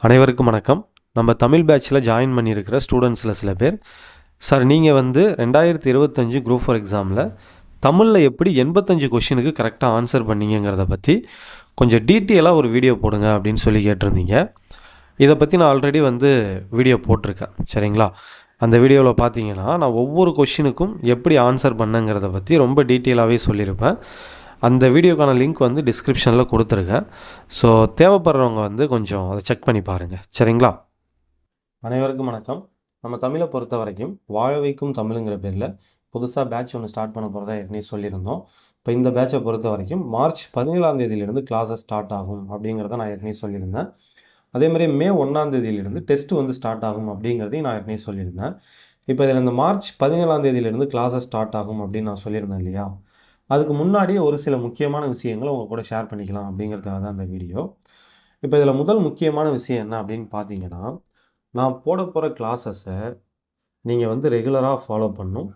அனைவருக்கும் வணக்கம். நம்ம தமிழ் பேட்சில் ஜாயின் பண்ணியிருக்கிற ஸ்டூடெண்ட்ஸில் சில பேர், சார் நீங்கள் வந்து 2025 குரூப் 4 எக்ஸாமில் தமிழில் எப்படி 85 கொஷினுக்கு கரெக்டாக ஆன்சர் பண்ணீங்கிறத பற்றி கொஞ்சம் டீட்டெயிலாக ஒரு வீடியோ போடுங்க அப்படின்னு சொல்லி கேட்டிருந்தீங்க. இதை பற்றி நான் ஆல்ரெடி வந்து வீடியோ போட்டிருக்கேன், சரிங்களா? அந்த வீடியோவில் பார்த்தீங்கன்னா நான் ஒவ்வொரு கொஷினுக்கும் எப்படி ஆன்சர் பண்ணங்கிறத பற்றி ரொம்ப டீட்டெயிலாகவே சொல்லியிருப்பேன். அந்த வீடியோக்கான லிங்க் வந்து டிஸ்கிரிப்ஷனில் கொடுத்துருக்கேன். ஸோ தேவைப்படுறவங்க வந்து கொஞ்சம் அதை செக் பண்ணி பாருங்கள், சரிங்களா? அனைவருக்கும் வணக்கம். நம்ம தமிழை பொறுத்த வரைக்கும் வாழ வைக்கும் தமிழுங்கிற பேரில் புதுசாக பேட்ச் ஒன்று ஸ்டார்ட் பண்ண போகிறதா ஏற்கனவே சொல்லியிருந்தோம். இப்போ இந்த பேட்சை பொறுத்த வரைக்கும் மார்ச் 17ஆம் தேதியிலிருந்து கிளாஸஸ் ஸ்டார்ட் ஆகும் அப்படிங்கிறத நான் ஏற்கனவே சொல்லியிருந்தேன். அதேமாதிரி மே 1ஆம் தேதியிலிருந்து டெஸ்ட் வந்து ஸ்டார்ட் ஆகும் அப்படிங்கிறதையும் நான் ஏற்கனவே சொல்லியிருந்தேன். இப்போ இதில் இந்த மார்ச் 17ஆம் தேதியிலிருந்து கிளாஸஸ் ஸ்டார்ட் ஆகும் அப்படின்னு நான் சொல்லியிருந்தேன் இல்லையா? அதுக்கு முன்னாடியே ஒரு சில முக்கியமான விஷயங்களை உங்கள் கூட ஷேர் பண்ணிக்கலாம் அப்படிங்கிறதுக்காக தான் அந்த வீடியோ. இப்போ இதில் முதல் முக்கியமான விஷயம் என்ன அப்படின்னு பார்த்தீங்கன்னா, நான் போட போகிற கிளாஸஸை நீங்கள் வந்து ரெகுலராக ஃபாலோ பண்ணணும்.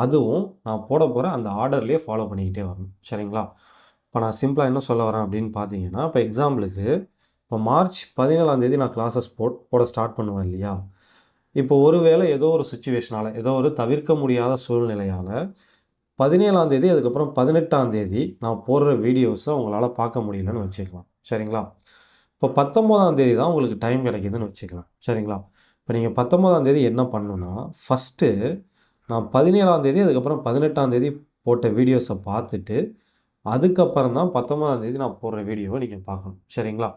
அதுவும் நான் போட போகிற அந்த ஆர்டர்லேயே ஃபாலோ பண்ணிக்கிட்டே வரணும், சரிங்களா? இப்போ நான் சிம்பிளாக என்ன சொல்ல வரேன் அப்படின்னு பார்த்தீங்கன்னா, இப்போ எக்ஸாம்பிளுக்கு இப்போ மார்ச் 17ஆம் தேதி நான் கிளாஸஸ் போட ஸ்டார்ட் பண்ணுவேன் இல்லையா? இப்போ ஒருவேளை ஏதோ ஒரு சுச்சுவேஷனால், ஏதோ ஒரு தவிர்க்க முடியாத சூழ்நிலையால் 17ஆம் தேதி அதுக்கப்புறம் 18ஆம் தேதி நான் போடுற வீடியோஸை உங்களால் பார்க்க முடியலன்னு வச்சுக்கலாம், சரிங்களா? இப்போ 19ஆம் தேதி தான் உங்களுக்கு டைம் கிடைக்கிதுன்னு வச்சுக்கலாம், சரிங்களா? இப்போ நீங்கள் 19ஆம் தேதி என்ன பண்ணணுன்னா, ஃபஸ்ட்டு நான் 17ஆம் தேதி அதுக்கப்புறம் 18ஆம் தேதி போட்ட வீடியோஸை பார்த்துட்டு அதுக்கப்புறம் தான் 19ஆம் தேதி நான் போடுற வீடியோவை நீங்கள் பார்க்கணும், சரிங்களா?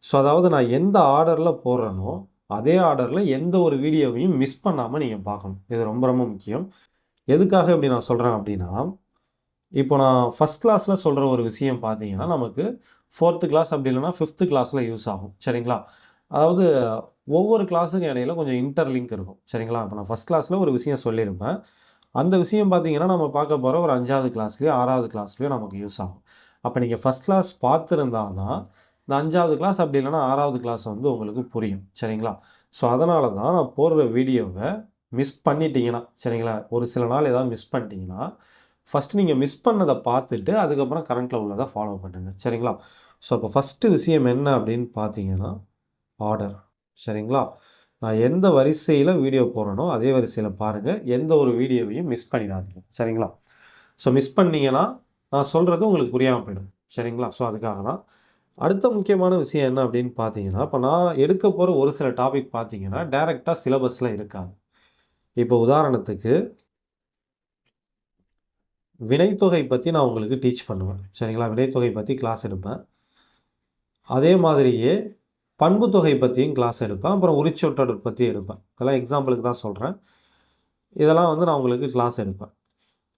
ஸோ அதாவது நான் எந்த ஆர்டரில் போடுறேனோ அதே ஆர்டரில் எந்த ஒரு வீடியோவையும் மிஸ் பண்ணாமல் நீங்கள் பார்க்கணும். இது ரொம்ப ரொம்ப முக்கியம். எதுக்காக இப்படி நான் சொல்கிறேன் அப்படின்னா, இப்போ நான் ஃபஸ்ட் கிளாஸில் சொல்கிற ஒரு விஷயம் பார்த்தீங்கன்னா, நமக்கு 4th கிளாஸ் அப்படி இல்லைனா 5th கிளாஸில் யூஸ் ஆகும், சரிங்களா? அதாவது ஒவ்வொரு கிளாஸுக்கும் இடையில கொஞ்சம் இன்டர்லிங்க் இருக்கும், சரிங்களா? இப்போ நான் ஃபஸ்ட் கிளாஸில் ஒரு விஷயம் சொல்லியிருப்பேன். அந்த விஷயம் பார்த்தீங்கன்னா, நம்ம பார்க்க போகிற ஒரு 5வது கிளாஸ்லேயோ 6வது கிளாஸ்லேயோ நமக்கு யூஸ் ஆகும். அப்போ நீங்கள் ஃபஸ்ட் கிளாஸ் பார்த்துருந்தா தான் இந்த 5வது கிளாஸ் அப்படி இல்லைனா 6வது கிளாஸ் வந்து உங்களுக்கு புரியும், சரிங்களா? ஸோ அதனால தான் நான் போடுற வீடியோவை மிஸ் பண்ணிட்டீங்கன்னா, சரிங்களா? ஒரு சில நாள் ஏதாவது மிஸ் பண்ணிட்டீங்கன்னா, ஃபஸ்ட்டு நீங்கள் மிஸ் பண்ணதை பார்த்துட்டு அதுக்கப்புறம் கரண்ட்டில் உள்ளதை ஃபாலோ பண்ணுங்கள், சரிங்களா? ஸோ அப்போ ஃபஸ்ட்டு விஷயம் என்ன அப்படின்னு பார்த்தீங்கன்னா, ஆர்டர், சரிங்களா? நான் எந்த வரிசையில் வீடியோ போடுறேனோ அதே வரிசையில் பாருங்கள். எந்த ஒரு வீடியோவையும் மிஸ் பண்ணிடாதீங்க, சரிங்களா? ஸோ மிஸ் பண்ணீங்கன்னா நான் சொல்கிறது உங்களுக்கு புரியாமல் போயிடும், சரிங்களா? ஸோ அதுக்காக தான். அடுத்த முக்கியமான விஷயம் என்ன அப்படின்னு பார்த்தீங்கன்னா, இப்போ நான் எடுக்க போகிற ஒரு சில டாபிக் பார்த்தீங்கன்னா டைரெக்டாக சிலபஸில் இருக்காது. இப்போ உதாரணத்துக்கு வினைத்தொகை பற்றி நான் உங்களுக்கு டீச் பண்ணுவேன், சரிங்களா? வினைத்தொகை பற்றி கிளாஸ் எடுப்பேன். அதே மாதிரியே பண்புத்தொகை பற்றியும் கிளாஸ் எடுப்பேன். அப்புறம் உரிச்சொற்றொடர் பற்றி எடுப்பேன். இதெல்லாம் எக்ஸாம்பிளுக்கு தான் சொல்கிறேன். இதெல்லாம் வந்து நான் உங்களுக்கு கிளாஸ் எடுப்பேன்.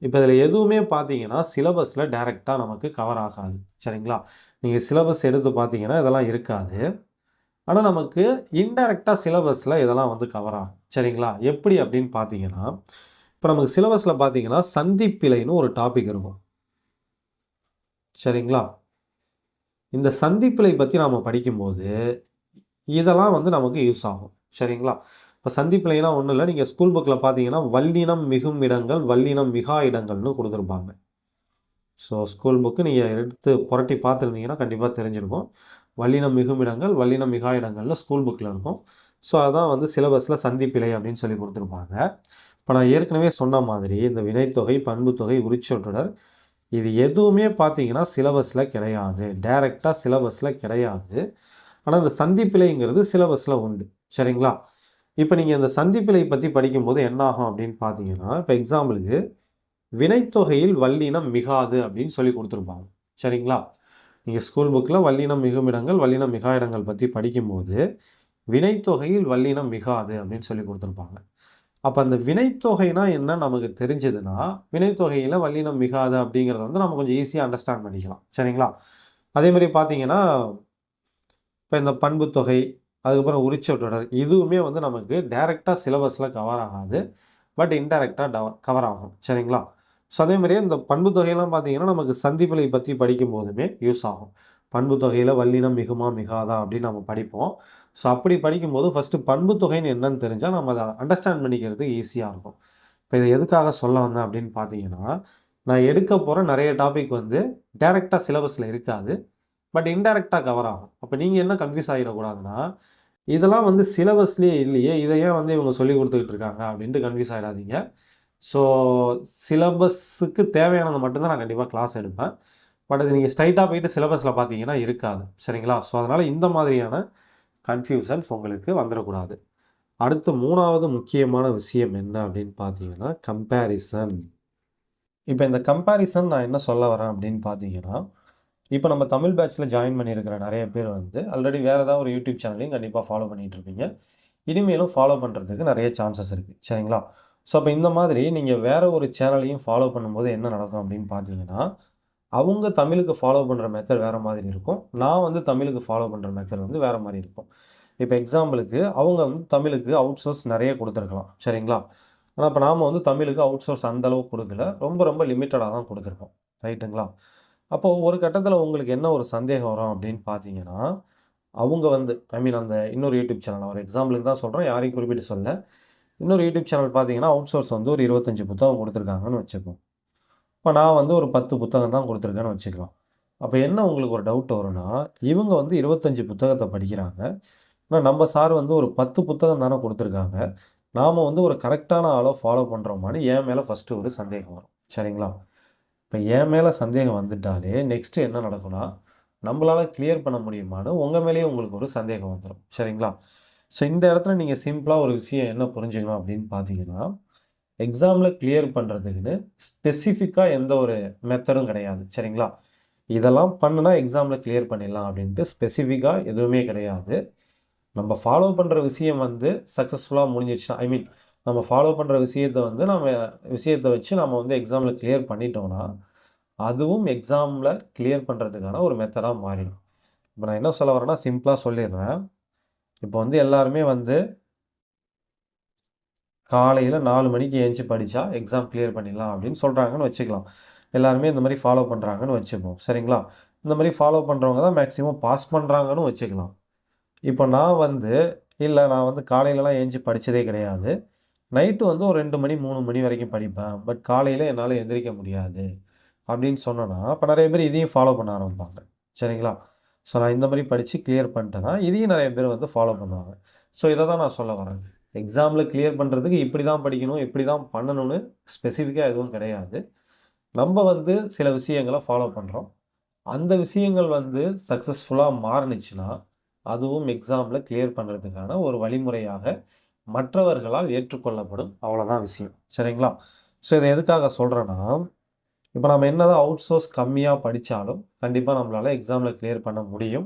இப்போ இதில் எதுவுமே பார்த்தீங்கன்னா சிலபஸில் டைரெக்டாக நமக்கு கவர் ஆகாது, சரிங்களா? நீங்கள் சிலபஸ் எடுத்து பார்த்தீங்கன்னா இதெல்லாம் இருக்காது. ஆனால் நமக்கு இன்டைரக்டாக சிலபஸில் இதெல்லாம் வந்து கவர் ஆகும், சரிங்களா? எப்படி அப்படின்னு பார்த்தீங்கன்னா, இப்போ நமக்கு சிலபஸில் பார்த்தீங்கன்னா சந்திப்பிழைன்னு ஒரு டாபிக் இருக்கும், சரிங்களா? இந்த சந்திப்பிழை பற்றி நாம் படிக்கும்போது இதெல்லாம் வந்து நமக்கு யூஸ் ஆகும், சரிங்களா? இப்போ சந்திப்பிழைனா ஒன்றும் இல்லை. நீங்கள் ஸ்கூல் புக்கில் பார்த்தீங்கன்னா வல்லினம் மிகும் இடங்கள், வல்லினம் மிகா இடங்கள்னு கொடுத்துருப்பாங்க. ஸோ ஸ்கூல் புக்கு நீங்கள் எடுத்து புரட்டி பார்த்துருந்தீங்கன்னா கண்டிப்பாக தெரிஞ்சிருக்கும். வல்லினம் மிகும் இடங்கள், வல்லினம் மிகா இடங்கள்னு ஸ்கூல் புக்கில் இருக்கும். ஸோ அதான் வந்து சிலபஸில் சந்திப்பிழை அப்படின்னு சொல்லி கொடுத்துருப்பாங்க. இப்போ நான் ஏற்கனவே சொன்ன மாதிரி இந்த வினைத்தொகை, பண்புத்தொகை, உரிச்சொற்றொடர் இது எதுவுமே பார்த்தீங்கன்னா சிலபஸில் கிடையாது. டைரெக்டாக சிலபஸில் கிடையாது. ஆனால் இந்த சந்திப்பிழைங்கிறது சிலபஸில் உண்டு, சரிங்களா? இப்போ நீங்கள் இந்த சந்திப்பிழை பற்றி படிக்கும்போது என்ன ஆகும் அப்படின்னு பார்த்தீங்கன்னா, இப்போ எக்ஸாம்பிளுக்கு வினைத்தொகையில் வல்லினம் மிகாது அப்படின்னு சொல்லி கொடுத்துருப்பாங்க, சரிங்களா? நீங்கள் ஸ்கூல் புக்கில் வல்லினம் மிகும் இடங்கள், வல்லினம் மிகா இடங்கள் பற்றி படிக்கும்போது வினைத்தொகையில் வல்லினம் மிகாது அப்படின்னு சொல்லி கொடுத்துருப்பாங்க. அப்போ அந்த வினைத்தொகைனா என்ன நமக்கு தெரிஞ்சதுன்னா, வினைத்தொகையில் வல்லினம் மிகாது அப்படிங்கிறத வந்து நம்ம கொஞ்சம் ஈஸியாக அண்டர்ஸ்டாண்ட் பண்ணிக்கலாம், சரிங்களா? அதே மாதிரி பார்த்தீங்கன்னா, இப்போ இந்த பண்புத்தொகை, அதுக்கப்புறம் உரிச்சொற்றொடர் இதுவுமே வந்து நமக்கு டைரெக்டாக சிலபஸில் கவர் ஆகாது. பட் இன்டைரக்டாக கவர் ஆகும், சரிங்களா? ஸோ அதே மாதிரியே இந்த பண்புத்தொகையெல்லாம் பார்த்தீங்கன்னா நமக்கு சந்திப்பிழை பற்றி படிக்கும் போதுமே யூஸ் ஆகும். பண்புத்தொகையில் வல்லினம் மிகுமா மிகாதா அப்படின்னு நம்ம படிப்போம். ஸோ அப்படி படிக்கும்போது ஃபஸ்ட்டு பண்புத்தொகைன்னு என்னன்னு தெரிஞ்சால் நம்ம அதை அண்டர்ஸ்டாண்ட் பண்ணிக்கிறது ஈஸியாக இருக்கும். இப்போ இதை எதுக்காக சொல்ல வந்தேன் அப்படின்னு பார்த்தீங்கன்னா, நான் எடுக்க போகிற நிறைய டாபிக் வந்து டைரெக்டாக சிலபஸில் இருக்காது. பட் இன்டைரக்டாக கவர் ஆகும். அப்போ நீங்கள் என்ன கன்ஃபியூஸ் ஆகிடக்கூடாதுன்னா, இதெல்லாம் வந்து சிலபஸ்லேயே இல்லையே, இதை ஏன் வந்து இவங்க சொல்லிக் கொடுத்துக்கிட்டு இருக்காங்க அப்படின்ட்டு கன்ஃபியூஸ் ஆகிடாதீங்க. ஸோ சிலபஸுக்கு தேவையானது மட்டும்தான் நான் கண்டிப்பாக கிளாஸ் எடுப்பேன். பட் அது நீங்கள் ஸ்ட்ரைட்டாக போயிட்டு சிலபஸில் பார்த்தீங்கன்னா இருக்காது. சரிங்களா? ஸோ அதனால் இந்த மாதிரியான கன்ஃபியூஷன்ஸ் உங்களுக்கு வந்துடக்கூடாது. அடுத்து 3வது முக்கியமான விஷயம் என்ன அப்படின்னு பார்த்தீங்கன்னா கம்பேரிசன். இப்போ இந்த கம்பேரிசன் நான் என்ன சொல்ல வரேன் அப்படின்னு பார்த்தீங்கன்னா, இப்போ நம்ம தமிழ் பேட்ச்சில் ஜாயின் பண்ணியிருக்கிற நிறைய பேர் வந்து ஆல்ரெடி வேறு ஏதாவது ஒரு யூடியூப் சேனலையும் கண்டிப்பாக ஃபாலோ பண்ணிகிட்டு இருப்பீங்க. இனிமேலும் ஃபாலோ பண்ணுறதுக்கு நிறைய சான்சஸ் இருக்குது. சரிங்களா? ஸோ அப்போ இந்த மாதிரி நீங்கள் வேறு ஒரு சேனலையும் ஃபாலோ பண்ணும்போது என்ன நடக்கும் அப்படின்னு பார்த்தீங்கன்னா, அவங்க தமிழுக்கு ஃபாலோ பண்ணுற மெத்தட் வேறு மாதிரி இருக்கும். நான் வந்து தமிழுக்கு ஃபாலோ பண்ணுற மெத்தட் வந்து வேறு மாதிரி இருக்கும். இப்போ எக்ஸாம்பிளுக்கு அவங்க வந்து தமிழுக்கு அவுட் சோர்ஸ் நிறைய கொடுத்துருக்கலாம். சரிங்களா? ஆனால் இப்போ நாம் வந்து தமிழுக்கு அவுட் சோர்ஸ் அந்தளவுக்கு கொடுக்கல. ரொம்ப ரொம்ப லிமிட்டடாக தான் கொடுத்துருக்கோம். ரைட்டுங்களா? அப்போது ஒரு கட்டத்தில் உங்களுக்கு என்ன ஒரு சந்தேகம் வரும் அப்படின்னு பார்த்தீங்கன்னா, அவங்க வந்து அந்த இன்னொரு யூடியூப் சேனல் ஒரு எக்ஸாம்பிளுக்கு தான் சொல்கிறேன், யாரையும் குறிப்பிட்டு சொல்ல. இன்னொரு யூடியூப் சேனல் பார்த்தீங்கன்னா அவுட் சோர்ஸ் வந்து ஒரு 25 புத்தகம் கொடுத்துருக்காங்கன்னு வச்சுப்போம். இப்போ நான் வந்து ஒரு 10 புத்தகம் தான் கொடுத்துருக்கேன்னு வச்சுக்கலாம். அப்போ என்ன உங்களுக்கு ஒரு டவுட் வரும்னா, இவங்க வந்து 25 புத்தகத்தை படிக்கிறாங்க. ஆனால் நம்ம சார் வந்து ஒரு 10 புத்தகம் தானே கொடுத்துருக்காங்க. நாம் வந்து ஒரு கரெக்டான ஆளை ஃபாலோ பண்ணுறோமான்னு என் மேலே ஃபஸ்ட்டு ஒரு சந்தேகம் வரும். சரிங்களா? இப்போ என் மேலே சந்தேகம் வந்துட்டாலே நெக்ஸ்ட்டு என்ன நடக்கும்னா, நம்மளால் கிளியர் பண்ண முடியுமான்னு உங்கள் மேலேயே உங்களுக்கு ஒரு சந்தேகம் வந்துடும். சரிங்களா? ஸோ இந்த இடத்துல நீங்கள் சிம்பிளாக ஒரு விஷயம் என்ன புரிஞ்சுக்கணும் அப்படின்னு பார்த்தீங்கன்னா, எக்ஸாமில் கிளியர் பண்ணுறதுக்குன்னு ஸ்பெசிஃபிக்காக எந்த ஒரு மெத்தடும் கிடையாது. சரிங்களா? இதெல்லாம் பண்ணுனா எக்ஸாமில் கிளியர் பண்ணிடலாம் அப்படின்ட்டு ஸ்பெசிஃபிக்காக எதுவுமே கிடையாது. நம்ம ஃபாலோ பண்ணுற விஷயம் வந்து சக்ஸஸ்ஃபுல்லாக முடிஞ்சிடுச்சுன்னா நம்ம ஃபாலோ பண்ணுற விஷயத்தை வச்சு நம்ம வந்து எக்ஸாமில் கிளியர் பண்ணிட்டோம்னா, அதுவும் எக்ஸாமில் கிளியர் பண்ணுறதுக்கான ஒரு மெத்தடாக மாறிடும். இப்போ நான் என்ன சொல்ல வரேன்னா சிம்பிளாக சொல்லிடுறேன். இப்போ வந்து எல்லாருமே வந்து காலையில் 4 மணிக்கு ஏஞ்சி படித்தா எக்ஸாம் கிளியர் பண்ணிடலாம் அப்படின்னு சொல்கிறாங்கன்னு வச்சுக்கலாம். எல்லாருமே இந்த மாதிரி ஃபாலோ பண்ணுறாங்கன்னு வச்சுப்போம். சரிங்களா? இந்த மாதிரி ஃபாலோ பண்ணுறவங்க தான் மேக்ஸிமம் பாஸ் பண்ணுறாங்கன்னு வச்சுக்கலாம். இப்போ நான் வந்து காலையிலலாம் ஏஞ்சி படித்ததே கிடையாது. நைட்டு வந்து ஒரு 2 மணி 3 மணி வரைக்கும் படிப்பேன். பட் காலையில் என்னால் எந்திரிக்க முடியாது அப்படின்னு சொன்னோன்னா, அப்போ நிறைய பேர் இதையும் ஃபாலோ பண்ண ஆரம்பிப்பாங்க. சரிங்களா? ஸோ நான் இந்த மாதிரி படித்து கிளியர் பண்ணிட்டேன்னா, இதையும் நிறைய பேர் வந்து ஃபாலோ பண்ணுவாங்க. ஸோ இதை தான் நான் சொல்ல வரேன். எக்ஸாமில் கிளியர் பண்ணுறதுக்கு இப்படி தான் படிக்கணும், இப்படி தான் பண்ணணும்னு ஸ்பெசிஃபிக்காக எதுவும் கிடையாது. நம்ம வந்து சில விஷயங்களை ஃபாலோ பண்ணுறோம். அந்த விஷயங்கள் வந்து சக்ஸஸ்ஃபுல்லாக மாறுனுச்சுன்னா, அதுவும் எக்ஸாமில் கிளியர் பண்ணுறதுக்கான ஒரு வழிமுறையாக மற்றவர்களால் ஏற்றுக்கொள்ளப்படும். அவ்வளோதான் விஷயம். சரிங்களா? ஸோ இதை எதுக்காக சொல்கிறேன்னா, இப்போ நம்ம என்னதான் அவுட் சோர்ஸ் கம்மியாக படித்தாலும் கண்டிப்பாக நம்மளால் எக்ஸாமில் கிளியர் பண்ண முடியும்.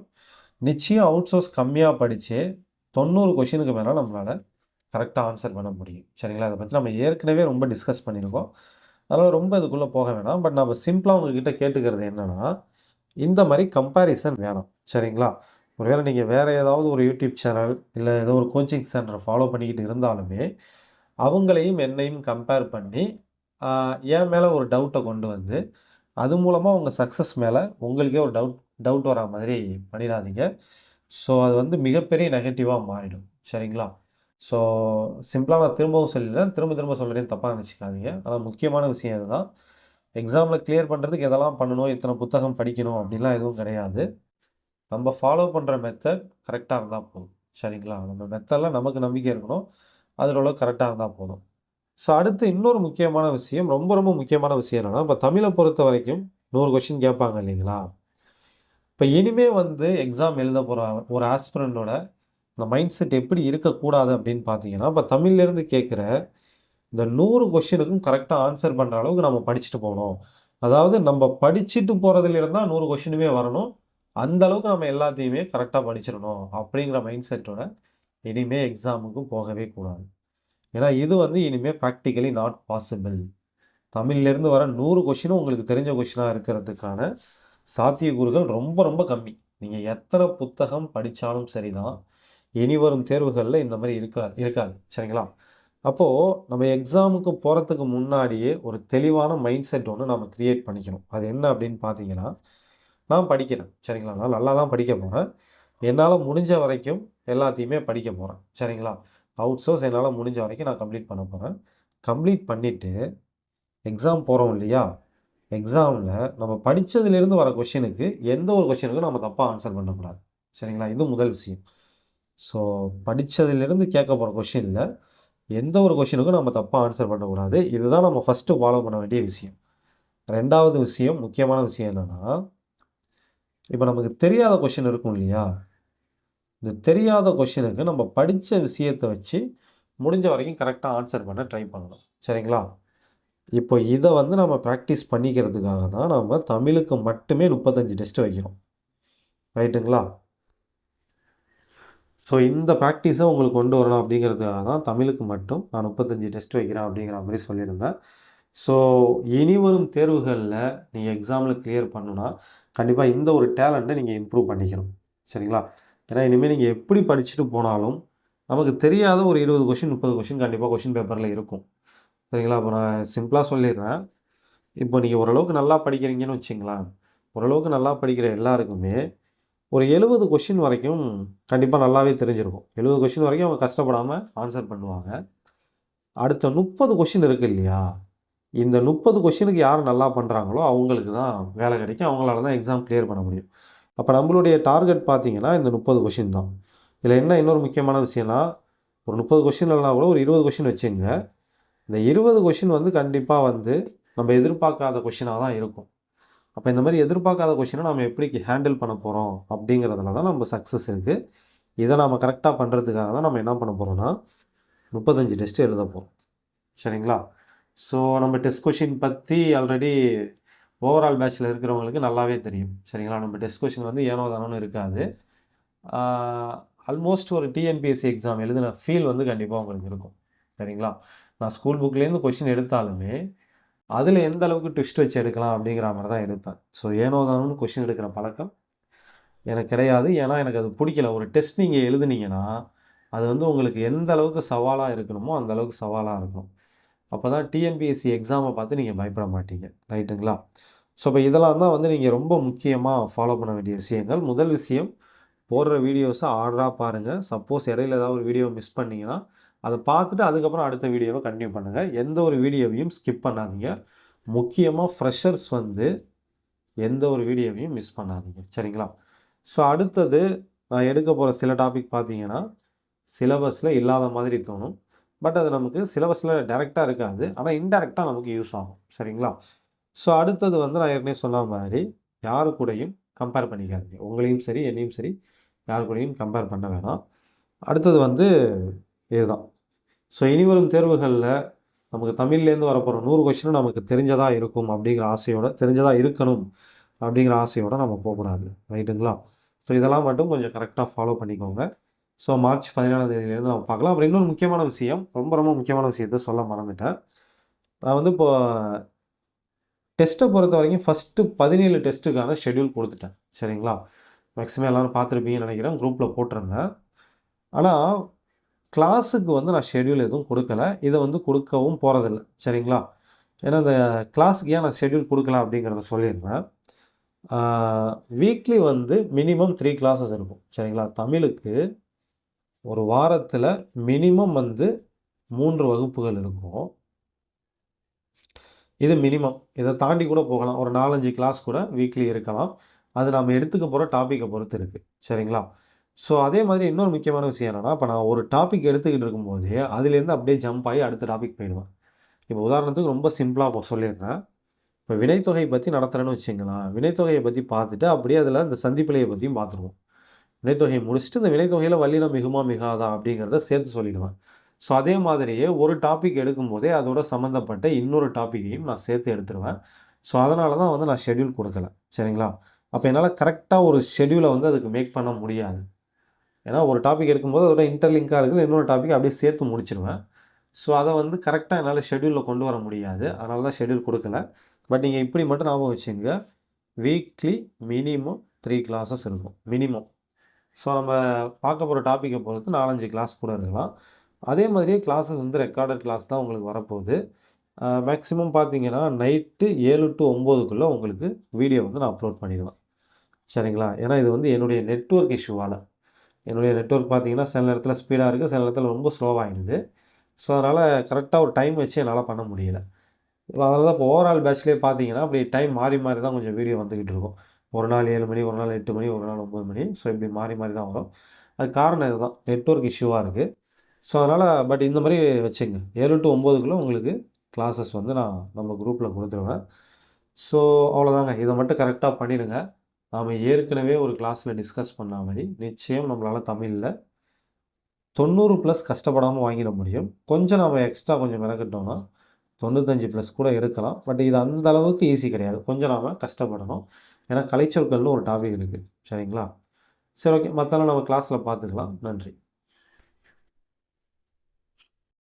நிச்சயம் அவுட் சோர்ஸ் கம்மியாக படித்து 90 கொஷினுக்கு மேலே நம்மளால் கரெக்டாக ஆன்சர் பண்ண முடியும். சரிங்களா? அதை பற்றி நம்ம ஏற்கனவே ரொம்ப டிஸ்கஸ் பண்ணியிருக்கோம். அதனால் ரொம்ப இதுக்குள்ளே போக வேணாம். பட் நம்ம சிம்பிளாக உங்ககிட்ட கேட்டுக்கிறது என்னென்னா, இந்த மாதிரி கம்பேரிசன் வேணாம். சரிங்களா? ஒருவேளை நீங்கள் வேறு ஏதாவது ஒரு யூடியூப் சேனல் இல்லை ஏதோ ஒரு கோச்சிங் சென்டரை ஃபாலோ பண்ணிக்கிட்டு இருந்தாலுமே, அவங்களையும் என்னையும் கம்பேர் பண்ணி என் மேலே ஒரு டவுட்டை கொண்டு வந்து, அது மூலமாக உங்கள் சக்ஸஸ் மேலே உங்களுக்கே ஒரு டவுட் வரா மாதிரி பண்ணிடாதீங்க. ஸோ அது வந்து மிகப்பெரிய நெகட்டிவாக மாறிடும். சரிங்களா? ஸோ சிம்பிளாக நான் திரும்பவும் சொல்லிடுறேன். திரும்ப திரும்ப சொல்கிறேன்னு தப்பாக நினச்சிக்காதீங்க. ஆனால் முக்கியமான விஷயம் இதுதான். எக்ஸாமில் கிளியர் பண்ணுறதுக்கு எதெல்லாம் பண்ணணும், இத்தனை புத்தகம் படிக்கணும் அப்படின்லாம் எதுவும் கிடையாது. நம்ம ஃபாலோ பண்ணுற மெத்தட் கரெக்டாக இருந்தால் போதும். சரிங்களா? நம்ம மெத்தடில் நமக்கு நம்பிக்கை இருக்கணும். அதில் உள்ள கரெக்டாக இருந்தால் போதும். ஸோ அடுத்து இன்னொரு முக்கியமான விஷயம், ரொம்ப ரொம்ப முக்கியமான விஷயம் என்னென்னா, இப்போ தமிழை பொறுத்த வரைக்கும் 100 கொஷின் கேட்பாங்க இல்லைங்களா? இப்போ இனிமே வந்து எக்ஸாம் எழுத போகிற ஒரு ஆஸ்பிரண்டோட இந்த மைண்ட் செட் எப்படி இருக்கக்கூடாது அப்படின்னு பார்த்தீங்கன்னா, இப்போ தமிழ்லேருந்து கேட்குற இந்த 100 கொஷினுக்கும் கரெக்டாக ஆன்சர் பண்ணுற அளவுக்கு நம்ம படிச்சுட்டு போகணும். அதாவது நம்ம படிச்சுட்டு போகிறதுலேருந்து தான் 100 கொஷினுமே வரணும். அந்த அளவுக்கு நம்ம எல்லாத்தையுமே கரெக்டாக படிச்சிடணும் அப்படிங்கிற மைண்ட் செட்டோட இனிமே எக்ஸாமுக்கு போகவே கூடாது. ஏன்னா இது வந்து இனிமேல் ப்ராக்டிக்கலி நாட் பாசிபிள். தமிழ்லேருந்து வர 100 கொஷினும் உங்களுக்கு தெரிஞ்ச கொஷினாக இருக்கிறதுக்கான சாத்தியக்கூறுகள் ரொம்ப ரொம்ப கம்மி. நீங்கள் எத்தனை புத்தகம் படித்தாலும் சரி தான், இனி வரும் தேர்வுகளில் இந்த மாதிரி இருக்காது. சரிங்களா? அப்போது நம்ம எக்ஸாமுக்கு போகிறதுக்கு முன்னாடியே ஒரு தெளிவான மைண்ட் செட் ஒன்று நம்ம க்ரியேட் பண்ணிக்கணும். அது என்ன அப்படின்னு பார்த்தீங்கன்னா, நான் படிக்கிறேன். சரிங்களா? நான் நல்லா தான் படிக்க போகிறேன். என்னால் முடிஞ்ச வரைக்கும் எல்லாத்தையுமே படிக்க போகிறேன். சரிங்களா? அவுட் சோர்ஸ் என்னால் முடிஞ்ச வரைக்கும் நான் கம்ப்ளீட் பண்ண போகிறேன். கம்ப்ளீட் பண்ணிவிட்டு எக்ஸாம் போகிறோம் இல்லையா? எக்ஸாமில் நம்ம படித்ததுலேருந்து வர கொஷினுக்கு எந்த ஒரு கொஷினுக்கும் நம்ம தப்பாக ஆன்சர் பண்ணக்கூடாது. சரிங்களா? இது முதல் விஷயம். ஸோ படித்ததிலிருந்து கேட்க போகிற கொஷினில் எந்த ஒரு கொஷினுக்கும் நம்ம தப்பாக ஆன்சர் பண்ணக்கூடாது. இதுதான் நம்ம ஃபஸ்ட்டு ஃபாலோ பண்ண வேண்டிய விஷயம். ரெண்டாவது விஷயம், முக்கியமான விஷயம் என்னென்னா, இப்போ நமக்கு தெரியாத கொஷின் இருக்கும் இல்லையா? இந்த தெரியாத கொஷினுக்கு நம்ம படித்த விஷயத்தை வச்சு முடிஞ்ச வரைக்கும் கரெக்டாக ஆன்சர் பண்ண ட்ரை பண்ணணும். சரிங்களா? இப்போ இதை வந்து நம்ம ப்ராக்டிஸ் பண்ணிக்கிறதுக்காக தான் நம்ம தமிழுக்கு மட்டுமே 35 டெஸ்ட் வைக்கிறோம். ரைட்டுங்களா? ஸோ இந்த ப்ராக்டிஸை உங்களுக்கு கொண்டு வரணும் அப்படிங்கிறதுக்காக தான் தமிழுக்கு மட்டும் நான் 35 டெஸ்ட் வைக்கிறேன் அப்படிங்கிற மாதிரி சொல்லியிருந்தேன். ஸோ இனி வரும் தேர்வுகளில் நீங்கள் எக்ஸாமில் கிளியர் பண்ணணுன்னா கண்டிப்பாக இந்த ஒரு டேலண்ட்டை நீங்கள் இம்ப்ரூவ் பண்ணிக்கணும். சரிங்களா? ஏன்னா இனிமேல் நீங்கள் எப்படி படிச்சுட்டு போனாலும் நமக்கு தெரியாத ஒரு 20 கொஷின் 30 கொஷின் கண்டிப்பாக கொஷின் பேப்பரில் இருக்கும். சரிங்களா? இப்போ நான் சிம்பிளாக சொல்லிடுறேன். இப்போ நீங்கள் ஓரளவுக்கு நல்லா படிக்கிறீங்கன்னு வச்சுங்களேன். ஓரளவுக்கு நல்லா படிக்கிற எல்லாருக்குமே ஒரு 70 கொஷின் வரைக்கும் கண்டிப்பாக நல்லாவே தெரிஞ்சிருக்கும். 70 கொஷின் வரைக்கும் அவங்க கஷ்டப்படாமல் ஆன்சர் பண்ணுவாங்க. அடுத்த 30 கொஷின் இருக்குது இல்லையா? இந்த 30 கொஷினுக்கு யார் நல்லா பண்ணுறாங்களோ அவங்களுக்கு தான் வேலை கிடைக்கும். அவங்களால தான் எக்ஸாம் கிளியர் பண்ண முடியும். அப்போ நம்மளுடைய டார்கெட் பார்த்தீங்கன்னா இந்த 30 கொஷின் தான். இதில் என்ன இன்னொரு முக்கியமான விஷயம்னா, ஒரு 30 கொஷின் இல்லைனா கூட ஒரு 20 கொஷின் வச்சுங்க. இந்த 20 கொஷின் வந்து கண்டிப்பாக வந்து நம்ம எதிர்பார்க்காத கொஷினாக தான் இருக்கும். அப்போ இந்த மாதிரி எதிர்பார்க்காத கொஷினை நம்ம எப்படி ஹேண்டில் பண்ண போகிறோம் அப்படிங்கிறதுல தான் நம்ம சக்ஸஸ் இருக்குது. இதை நம்ம கரெக்டாக பண்ணுறதுக்காக தான் நம்ம என்ன பண்ண போகிறோம்னா 35 டெஸ்ட் எழுத போகிறோம். சரிங்களா? ஸோ நம்ம டெஸ்ட் கொஷின் பற்றி ஆல்ரெடி ஓவரால் பேட்சில் இருக்கிறவங்களுக்கு நல்லாவே தெரியும். சரிங்களா? நம்ம டெஸ்ட் கொஷின் வந்து ஏனோ தானோன்னு இருக்காது. ஆல்மோஸ்ட் ஒரு டிஎன்பிஎஸ்சி எக்ஸாம் எழுதின ஃபீல் வந்து கண்டிப்பாக உங்களுக்கு இருக்கும். சரிங்களா? நான் ஸ்கூல் புக்லேருந்து கொஷின் எடுத்தாலுமே அதில் எந்த அளவுக்கு ட்விஸ்ட் வச்சு எடுக்கலாம் அப்படிங்கிற மாதிரி தான் எடுப்பேன். ஸோ ஏனோ தானோன்னு கொஷின் எடுக்கிற பழக்கம் எனக்கு கிடையாது. ஏன்னா எனக்கு அது பிடிக்கல. ஒரு டெஸ்ட் நீங்கள் எழுதுனீங்கன்னா அது வந்து உங்களுக்கு எந்த அளவுக்கு சவாலாக இருக்கணுமோ அந்த அளவுக்கு சவாலாக இருக்கணும். அப்போ தான் டிஎன்பிஎஸ்சி எக்ஸாமை பார்த்து நீங்கள் பயப்பட மாட்டீங்க. ரைட்டுங்களா? ஸோ இப்போ இதெல்லாம் தான் வந்து நீங்கள் ரொம்ப முக்கியமாக ஃபாலோ பண்ண வேண்டிய விஷயங்கள். முதல் விஷயம், போடுற வீடியோஸை ஆர்டராக பாருங்கள். சப்போஸ் இடையில ஏதாவது ஒரு வீடியோ மிஸ் பண்ணிங்கன்னா அதை பார்த்துட்டு அதுக்கப்புறம் அடுத்த வீடியோவை கண்டினியூ பண்ணுங்கள். எந்த ஒரு வீடியோவையும் ஸ்கிப் பண்ணாதீங்க. முக்கியமாக ஃப்ரெஷர்ஸ் வந்து எந்த ஒரு வீடியோவையும் மிஸ் பண்ணாதீங்க. சரிங்களா? ஸோ அடுத்தது நான் எடுக்க போகிற சில டாபிக் பார்த்தீங்கன்னா சிலபஸில் இல்லாத மாதிரி தோணும். பட் அது நமக்கு சிலபஸில் டைரெக்டாக இருக்காது. ஆனால் இன்டைரக்டாக நமக்கு யூஸ் ஆகும். சரிங்களா? ஸோ அடுத்தது வந்து நான் ஏற்கனவே சொன்ன மாதிரி யாரு கூடயும் கம்பேர் பண்ணிக்காதீங்க. உங்களையும் சரி என்னையும் சரி யாரு கூடயும் கம்பேர் பண்ண வேணாம். அடுத்தது வந்து இதுதான். ஸோ இனிவரும் தேர்வுகளில் நமக்கு தமிழ்லேருந்து வரப்போகிற 100 கொஷினும் நமக்கு தெரிஞ்சதாக இருக்கும் அப்படிங்கிற ஆசையோடு, தெரிஞ்சதாக இருக்கணும் அப்படிங்கிற ஆசையோடு நம்ம போகக்கூடாது. ரைட்டுங்களா? ஸோ இதெல்லாம் மட்டும் கொஞ்சம் கரெக்டாக ஃபாலோ பண்ணிக்கோங்க. ஸோ மார்ச் 17ஆம் தேதியிலேருந்து நம்ம பார்க்கலாம். அப்புறம் இன்னொரு முக்கியமான விஷயம், ரொம்ப ரொம்ப முக்கியமான விஷயத்த சொல்ல மறந்துட்டேன். நான் வந்து இப்போ டெஸ்ட்டை பொறுத்த வரைக்கும் ஃபஸ்ட்டு 17 டெஸ்ட்டுக்கான ஷெட்யூல் கொடுத்துட்டேன். சரிங்களா? மேக்ஸிமம் எல்லோரும் பார்த்துருப்பீங்கன்னு நினைக்கிறேன். குரூப்பில் போட்டிருந்தேன். ஆனால் கிளாஸுக்கு வந்து நான் ஷெட்யூல் எதுவும் கொடுக்கல. இதை வந்து கொடுக்கவும் போகிறதில்ல. சரிங்களா? ஏன்னா இந்த கிளாஸுக்கு ஏன் நான் ஷெட்யூல் கொடுக்கல அப்படிங்கிறத சொல்லியிருந்தேன். வீக்லி வந்து மினிமம் 3 கிளாஸஸ் இருக்கும். சரிங்களா? தமிழுக்கு ஒரு வாரத்தில் மினிமம் வந்து 3 வகுப்புகள் இருக்கும். இது மினிமம். இதை தாண்டி கூட போகலாம். ஒரு 4, 5 கிளாஸ் கூட வீக்லி இருக்கலாம். அது நம்ம எடுத்துக்க போகிற டாப்பிக்கை பொறுத்து இருக்குது. சரிங்களா? ஸோ அதே மாதிரி இன்னொரு முக்கியமான விஷயம் என்னென்னா, இப்போ நான் ஒரு டாபிக் எடுத்துக்கிட்டு இருக்கும்போதே அதுலேருந்து அப்படியே ஜம்ப் ஆகி அடுத்த டாபிக் போயிடுவேன். இப்போ உதாரணத்துக்கு ரொம்ப சிம்பிளாக இப்போ சொல்லிடுறேன். இப்போ வினைத்தொகை பற்றி நடத்துகிறேன்னு வச்சுங்களேன். வினைத்தொகையை பற்றி பார்த்துட்டு அப்படியே அதில் இந்த சந்திப்பிழையை பற்றியும் பார்த்துருவோம். வினைத்தொகையை முடிச்சுட்டு இந்த வினைத்தொகையில் வல்லினம் மிகுமா மிகாதா அப்படிங்கிறத சேர்த்து சொல்லிடுவேன். ஸோ அதே மாதிரியே ஒரு டாபிக் எடுக்கும்போதே அதோட சம்மந்தப்பட்ட இன்னொரு டாப்பிக்கையும் நான் சேர்த்து எடுத்துருவேன். ஸோ அதனால தான் வந்து நான் ஷெட்யூல் கொடுக்கல. சரிங்களா? அப்போ என்னால் கரெக்டாக ஒரு ஷெட்யூலை வந்து அதுக்கு மேக் பண்ண முடியாது. ஏன்னா ஒரு டாபிக் எடுக்கும்போது அதோட இன்டர்லிங்காக இருக்குது, இன்னொரு டாபிக் அப்படியே சேர்த்து முடிச்சிடுவேன். ஸோ அதை வந்து கரெக்டாக என்னால் ஷெட்யூலில் கொண்டு வர முடியாது. அதனால தான் ஷெட்யூல் கொடுக்கல. பட் நீங்கள் இப்படி மட்டும் ஞாபகம் வச்சுங்க. வீக்லி மினிமம் 3 கிளாஸஸ் இருக்கும். மினிமம். ஸோ நம்ம பார்க்க போகிற டாப்பிக்கை பொறுத்து 4, 5 கிளாஸ் கூட இருக்கலாம். அதே மாதிரியே கிளாஸஸ் வந்து ரெக்கார்டட் கிளாஸ் தான் உங்களுக்கு வரப்போகுது. மேக்ஸிமம் பார்த்தீங்கன்னா நைட்டு 7 to 9க்குள்ளே உங்களுக்கு வீடியோ வந்து நான் அப்லோட் பண்ணிடுவேன். சரிங்களா? ஏன்னா இது வந்து என்னுடைய நெட்வொர்க் இஷ்யூவால். என்னுடைய நெட்வொர்க் பார்த்தீங்கன்னா சில நேரத்தில் ஸ்பீடாக இருக்குது, சில நேரத்தில் ரொம்ப ஸ்லோவாகிடுது. ஸோ அதனால் கரெக்டாக ஒரு டைம் வச்சு என்னால் பண்ண முடியல. அதனால தான் இப்போ ஓவரால் பேட்ச்லேயே பார்த்தீங்கன்னா அப்படி டைம் மாறி மாறி தான் கொஞ்சம் வீடியோ வந்துக்கிட்டு இருக்கும். ஒரு நாள் 7 மணி, ஒரு நாள் 8 மணி, ஒரு நாள் 9 மணி. ஸோ இப்படி மாறி மாறி தான் வரும். அது காரணம் இதுதான், நெட்வொர்க் இஷ்யூவாக இருக்குது. ஸோ அதனால் பட் இந்த மாதிரி வச்சுங்க, 7 to 9க்குள்ளே உங்களுக்கு கிளாஸஸ் வந்து நான் நம்ம குரூப்பில் கொடுத்துருவேன். ஸோ அவ்வளோதாங்க. இதை மட்டும் கரெக்டாக பண்ணிடுங்க. நாம் ஏற்கனவே ஒரு கிளாஸில் டிஸ்கஸ் பண்ண மாதிரி நிச்சயம் நம்மளால் தமிழில் 90+ கஷ்டப்படாமல் வாங்கிட முடியும். கொஞ்சம் நம்ம எக்ஸ்ட்ரா கொஞ்சம் மெனக்கிட்டோம்னா 95+ கூட எடுக்கலாம். பட் இது அந்த அளவுக்கு ஈஸி கிடையாது. கொஞ்சம் நாம் கஷ்டப்படணும். ஏன்னா கலைச்சொற்கள்னு ஒரு டாபிக் இருக்குது. சரிங்களா? சரி, ஓகே. மற்றெல்லாம் நம்ம கிளாஸில் பார்த்துக்கலாம். நன்றி.